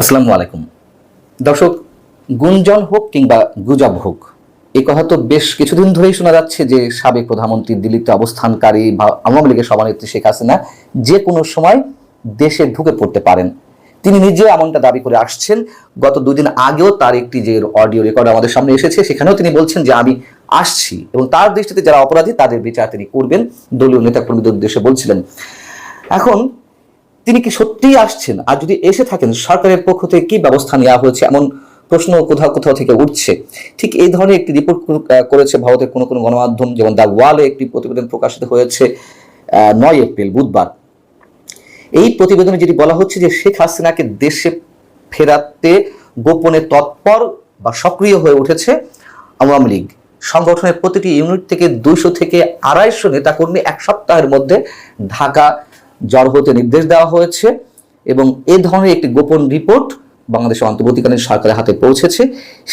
আসসালামু আলাইকুম দর্শক। গুঞ্জন হোক কিংবা গুজব হোক, এই কথা তো বেশ কিছুদিন ধরেই শোনা যাচ্ছে যে সাবেক প্রধানমন্ত্রী দিল্লিতে অবস্থানকারী বা আওয়ামী লীগের সভানেত্রী শেখ হাসিনা যে কোনো সময় দেশে ঢুকে পড়তে পারেন। তিনি নিজে এমনটা দাবি করে আসছেন। গত দুদিন আগেও তার একটি যে অডিও রেকর্ড আমাদের সামনে এসেছে, সেখানেও তিনি বলছেন যে আমি আসছি এবং তার দৃষ্টিতে যারা অপরাধী তাদের বিচার তিনি করবেন, দলীয় নেতাকর্মীদের উদ্দেশ্যে বলছিলেন। এখন তিনি কি সত্যিই আসছেন? আর যদি এসে থাকেন, সরকারের পক্ষ থেকে কি ব্যবস্থা নেওয়া হয়েছে এমন প্রশ্ন কোথাও কোথাও থেকে উঠছে। ঠিক এই ধরনের একটি রিপোর্ট করেছে ভারতের কোনো কোনো গণমাধ্যম, যেমন দ্য ওয়ালে একটি প্রতিবেদন প্রকাশিত হয়েছে 9 এপ্রিল বুধবার। এই প্রতিবেদনে যেটি বলা হচ্ছে যে শেখ হাসিনাকে দেশে ফেরাতে গোপনে তৎপর বা সক্রিয় হয়ে উঠেছে আওয়ামী লীগ। সংগঠনের প্রতিটি ইউনিট থেকে 200 থেকে 250 নেতাকর্মী এক সপ্তাহের মধ্যে ঢাকা জড়ো হতে নির্দেশ দেওয়া হয়েছে এবং এ ধরনের একটি গোপন রিপোর্ট বাংলাদেশের অন্তর্বর্তীকালীন সরকারের হাতে পৌঁছেছে।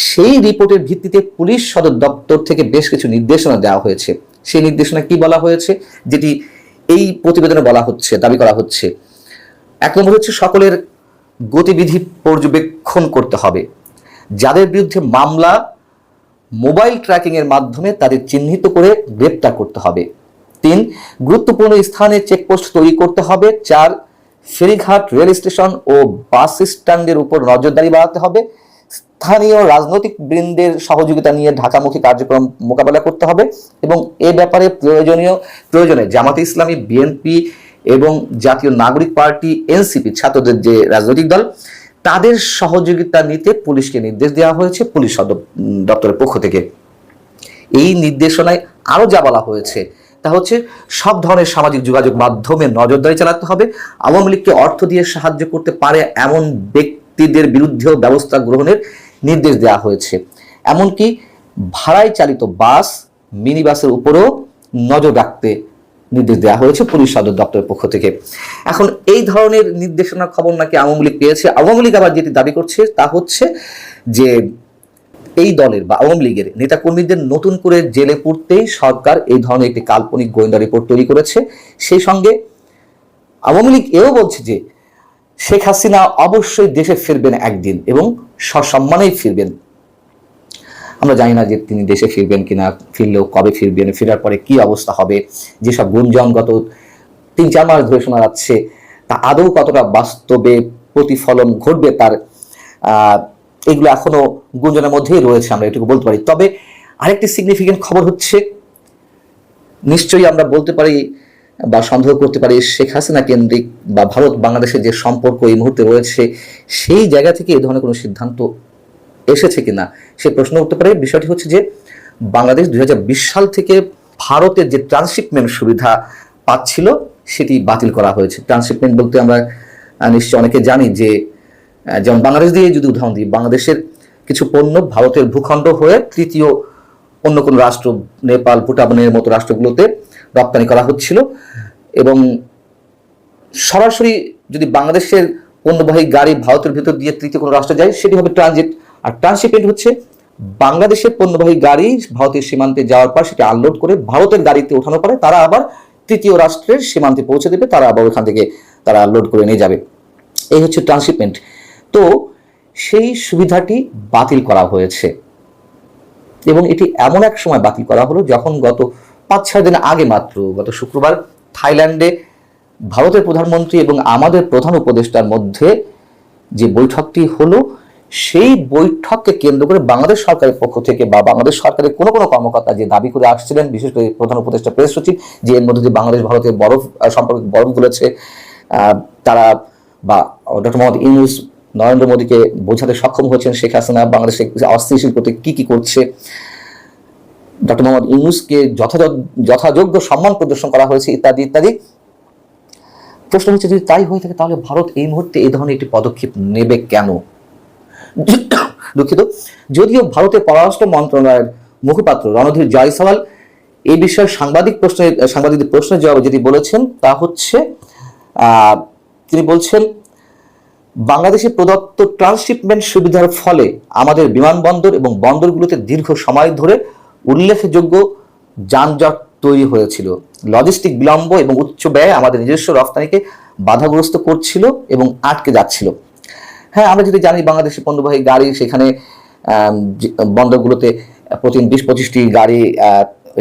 সেই রিপোর্টের ভিত্তিতে পুলিশ সদর দপ্তর থেকে বেশ কিছু নির্দেশনা দেওয়া হয়েছে। সেই নির্দেশনা কি বলা হয়েছে, যেটি এই প্রতিবেদনে বলা হচ্ছে, দাবি করা হচ্ছে। 1 নম্বর হচ্ছে সকলের গতিবিধি পর্যবেক্ষণ করতে হবে। যাদের বিরুদ্ধে মামলা, মোবাইল ট্র্যাকিং এর মাধ্যমে তাদের চিহ্নিত করে গ্রেপ্তার করতে হবে। 3, গুরুত্বপূর্ণ স্থানে চেকপোস্ট তৈরি করতে হবে। 4, ফেরিঘাট, রেল স্টেশন ও বাস স্ট্যান্ডের উপর নজরদারি বাড়াতে হবে। স্থানীয় রাজনৈতিক বৃন্দের সহযোগিতা নিয়ে ঢাকামুখী কার্যক্রম মোকাবেলা করতে হবে এবং এ ব্যাপারে প্রয়োজনে জামাতে ইসলামী, বিএনপি এবং জাতীয় নাগরিক পার্টি এনসিপি, ছাত্রদের যে রাজনৈতিক দল, তাদের সহযোগিতা নিতে পুলিশকে নির্দেশ দেওয়া হয়েছে পুলিশ সদর দপ্তরের পক্ষ থেকে। এই নির্দেশনায় আরো যা বলা হয়েছে তা হচ্ছে সব ধরনের সামাজিক যোগাযোগ মাধ্যমে নজরদারি চালাতে হবে। আওয়ামী লীগকে অর্থ দিয়ে সাহায্য করতে পারে এমন ব্যক্তিদের বিরুদ্ধেও ব্যবস্থা গ্রহণের নির্দেশ দেওয়া হয়েছে। এমনকি ভাড়ায় চালিত বাস, মিনি বাসের উপরও নজর রাখতে নির্দেশ দেওয়া হয়েছে পুলিশ সদর দপ্তরের পক্ষ থেকে। এখন এই ধরনের নির্দেশনার খবর নাকি আওয়ামী লীগ পেয়েছে। আওয়ামী লীগ আবার যেটি দাবি করছে তা হচ্ছে যে এই দলের বা আওয়ামী লীগের নেতাকর্মীদের নতুন করে জেলে পুরতেই সরকার এই ধরনের একটি কাল্পনিক গোয়েন্দা রিপোর্ট তৈরি করেছে। সেই সঙ্গে আওয়ামী লীগ এও বলছে যে শেখ হাসিনা অবশ্যই দেশে ফিরবেন একদিন এবং সসম্মানেই ফিরবেন। আমরা জানি না যে তিনি দেশে ফিরবেন কিনা, ফিরলেও কবে ফিরবেন, ফেরার পরে কি অবস্থা হবে। যেসব গুঞ্জন গত 3-4 মাস ধরে শোনা যাচ্ছে তা আদৌ কতটা বাস্তবে প্রতিফলন ঘটবে তার, এগুলো এখনো গুঞ্জনের মধ্যেই রয়েছে, আমরা এটুকু বলতে পারি। তবে আরেকটি সিগনিফিকেন্ট খবর হচ্ছে, নিশ্চয়ই আমরা বলতে পারি বা সন্দেহ করতে পারি শেখ হাসিনা কেন্দ্রিক বা ভারত বাংলাদেশের যে সম্পর্ক এই মুহূর্তে রয়েছে সেই জায়গা থেকে এই ধরনের কোনো সিদ্ধান্ত এসেছে কিনা সে প্রশ্ন উঠতে পারে। বিষয়টি হচ্ছে যে বাংলাদেশ 2020 সাল থেকে ভারতের যে ট্রান্সশিপমেন্ট সুবিধা পাচ্ছিল সেটি বাতিল করা হয়েছে। ট্রান্সশিপমেন্ট বলতে আমরা নিশ্চয় অনেকে জানি যে, যেমন বাংলাদেশ দিয়ে যদি উদাহরণ দিই, বাংলাদেশের কিছু পণ্য ভারতের ভূখণ্ড হয়ে তৃতীয় অন্য কোনো রাষ্ট্র, নেপাল, ভুটানের মতো রাষ্ট্রগুলোতে রপ্তানি করা হচ্ছিল এবং সরাসরি যদি বাংলাদেশের পণ্যবাহী গাড়ি ভারতের ভিতর দিয়ে তৃতীয় কোনো রাষ্ট্রে যায় সেটি হবে ট্রানজিট। আর ট্রান্সশিপমেন্ট হচ্ছে বাংলাদেশের পণ্যবাহী গাড়ি ভারতের সীমান্তে যাওয়ার পর সেটি আনলোড করে ভারতের গাড়িতে ওঠানোর পরে তারা আবার তৃতীয় রাষ্ট্রের সীমান্তে পৌঁছে দেবে, তারা আবার ওখান থেকে তারা লোড করে নিয়ে যাবে। এই হচ্ছে ট্রান্সশিপমেন্ট। তো সেই সুবিধাটি বাতিল করা হয়েছে এবং এটি এমন এক সময় বাতিল করা হলো যখন গত 5-6 দিন আগে মাত্র গত শুক্রবার থাইল্যান্ডে ভারতের প্রধানমন্ত্রী এবং আমাদের প্রধান উপদেষ্টার মধ্যে যে বৈঠকটি হলো, সেই বৈঠককে কেন্দ্র করে বাংলাদেশ সরকারের পক্ষ থেকে বা বাংলাদেশ সরকারের কোনো কোনো কর্মকর্তা যে দাবি করে আসছিলেন, বিশেষ করে প্রধান উপদেষ্টা প্রেস সচিব, যে এর মধ্যে যে বাংলাদেশ ভারতের বরফ সম্পর্কে বরফ গুলেছে, তারা বা ডক্টর মোহাম্মদ ইউনূস নরেন্দ্র মোদীকে বোঝাতে সক্ষম হয়েছেন শেখ হাসিনা বাংলাদেশে অস্থিতিশীল করতে কি কি করছে। ডক্টর মোহাম্মদ ইউনূসকে যথাযোগ্য সম্মান প্রদর্শন করা হয়েছে ইত্যাদি ইত্যাদি। প্রশ্ন হচ্ছে যদি তাই হয়ে থাকে তাহলে ভারত এই মুহূর্তে এই ধরনের একটি পদক্ষেপ নেবে কেন? দুঃখিত। যদিও ভারতের পররাষ্ট্র মন্ত্রণালয়ের মুখপাত্র রণধীর জয়সওয়াল এই বিষয়ে সাংবাদিকদের প্রশ্নের জবাবে যেটি বলেছেন তা হচ্ছে, তিনি বলছেন বাংলাদেশে প্রদত্ত ট্রান্সশিপমেন্ট সুবিধার ফলে আমাদের বিমানবন্দর এবং বন্দরগুলোতে দীর্ঘ সময় ধরে উল্লেখযোগ্য যানজট তৈরি হয়েছিল। লজিস্টিক বিলম্ব এবং উচ্চ ব্যয় আমাদের নিজস্ব রফতানিকে বাধাগ্রস্ত করছিল এবং আটকে যাচ্ছিল। হ্যাঁ, আমরা যদি জানি বাংলাদেশি পণ্যবাহী গাড়ি সেখানে বন্দরগুলোতে প্রতিদিন 20-25টি গাড়ি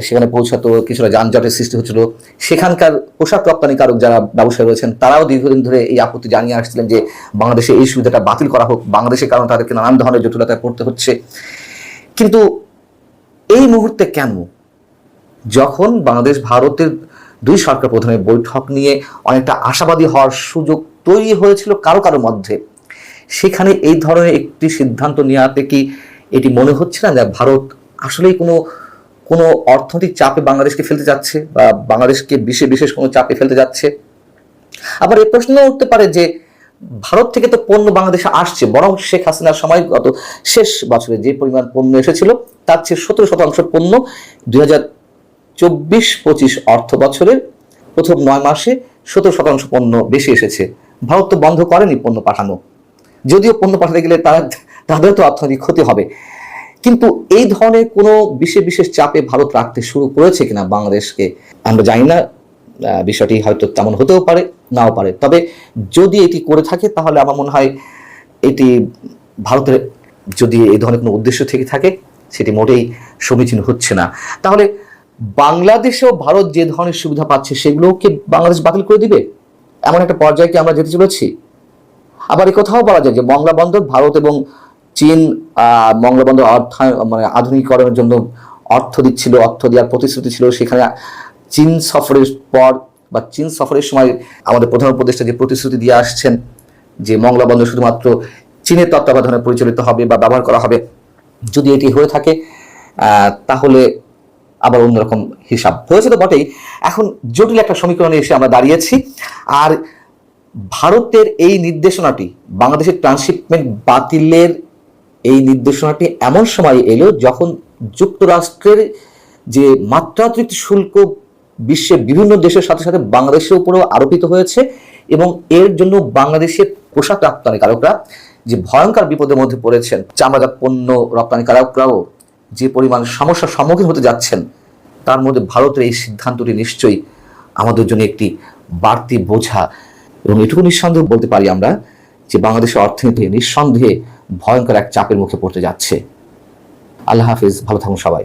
সেখানে পৌঁছাতো, কিছুটা যানজটের সৃষ্টি হচ্ছিল। সেখানকার পোশাক রপ্তানিকারক যারা ব্যবসায়ী রয়েছেন তারাও দীর্ঘদিন ধরে এই আপত্তি জানিয়ে আসছিলেন যে বাংলাদেশে এই সুবিধাটা বাতিল করা হোক, বাংলাদেশের কারণে তাদেরকে নানান ধরনের জটিলতায় পড়তে হচ্ছে। কিন্তু এই মুহূর্তে কেন, যখন বাংলাদেশ ভারতের দুই সরকার প্রধানের বৈঠক নিয়ে অনেকটা আশাবাদী হওয়ার সুযোগ তৈরি হয়েছিল কারো কারো মধ্যে, সেখানে এই ধরনের একটি সিদ্ধান্ত নেওয়াতে কি এটি মনে হচ্ছে না যে ভারত আসলেই কোনো অর্থনৈতিক চাপে বাংলাদেশকে ফেলতে যাচ্ছে বা বাংলাদেশকে বিশেষ কোনো চাপে ফেলতে যাচ্ছে? আবার এই প্রশ্ন উঠতে পারে যে ভারত থেকে তো পণ্য বাংলাদেশে আসছে, বরং শেখ হাসিনার সময় গত শেষ বছরে যে পরিমাণ পণ্য এসেছিল তার চেয়ে 17% পণ্য 2024-25 অর্থ বছরের প্রথম 9 মাসে 17% পণ্য বেশি এসেছে। ভারত তো বন্ধ করেনি পণ্য পাঠানো, যদিও পণ্য পাঠাতে গেলে তাদের তো অর্থনৈতিক ক্ষতি হবে। কিন্তু এই ধরনের কোনো বিশেষ চাপে ভারত রাখতে শুরু করেছে কিনা বাংলাদেশকে আমরা জানি না। বিষয়টি হয়তো তেমন হতেও পারে, নাও পারে। তবে যদি এটি করে থাকে তাহলে আমার মনে হয় এটি ভারতের যদি এই ধরনের কোনো উদ্দেশ্য থেকে থাকে সেটি মোটেই সমীচীন হচ্ছে না। তাহলে বাংলাদেশেও ভারত যে ধরনের সুবিধা পাচ্ছে সেগুলোকে বাংলাদেশ বাতিল করে দিবে, এমন একটা পর্যায়ে কি আমরা যেতে চলেছি? আবার এই কথাও বলা যায় যে মংলা বন্দর ভারত এবং চীন মংলা বন্দর আধুনিকীকরণের জন্য অর্থ দিচ্ছিল, অর্থ দেওয়ার প্রতিশ্রুতি ছিল। সেখানে চীন সফরের পর বা চীন সফরের সময় আমাদের প্রধান উপদেষ্টা যে প্রতিশ্রুতি দিয়ে আসছেন যে মংলা বন্দর শুধুমাত্র চীনের তত্ত্বাবধানে পরিচালিত হবে বা ব্যবহার করা হবে, যদি এটি হয়ে থাকে তাহলে আবার অন্যরকম হিসাব হয়েছে তো বটেই। এখন জটিল একটা সমীকরণে এসে আমরা দাঁড়িয়েছি। আর ভারতের এই নির্দেশনাটি, বাংলাদেশের ট্রান্সশিপমেন্ট বাতিলের এই নির্দেশনাটি এমন সময় এলো যখন যুক্তরাষ্ট্রের যে মাত্রাতিরিক্ত শুল্ক বিশ্বের বিভিন্ন দেশের সাথে সাথে বাংলাদেশের উপরেও আরোপিত হয়েছে, এবং এর জন্য বাংলাদেশের পোশাক রপ্তানিকারকরা যে ভয়ঙ্কর বিপদের মধ্যে পড়েছেন, চামড়াজাত পণ্য রপ্তানিকারকরাও যে পরিমাণ সমস্যার সম্মুখীন হতে যাচ্ছেন, তার মধ্যে ভারতের এই সিদ্ধান্তটি নিশ্চয়ই আমাদের জন্য একটি বাড়তি বোঝা। এবং এটুকু নিঃসন্দেহ বলতে পারি আমরা যে বাংলাদেশের অর্থনীতি নিঃসন্দেহে ভয়ঙ্কর এক চাপের মুখে পড়তে যাচ্ছে। আল্লাহ হাফিজ, ভালো থাকুন সবাই।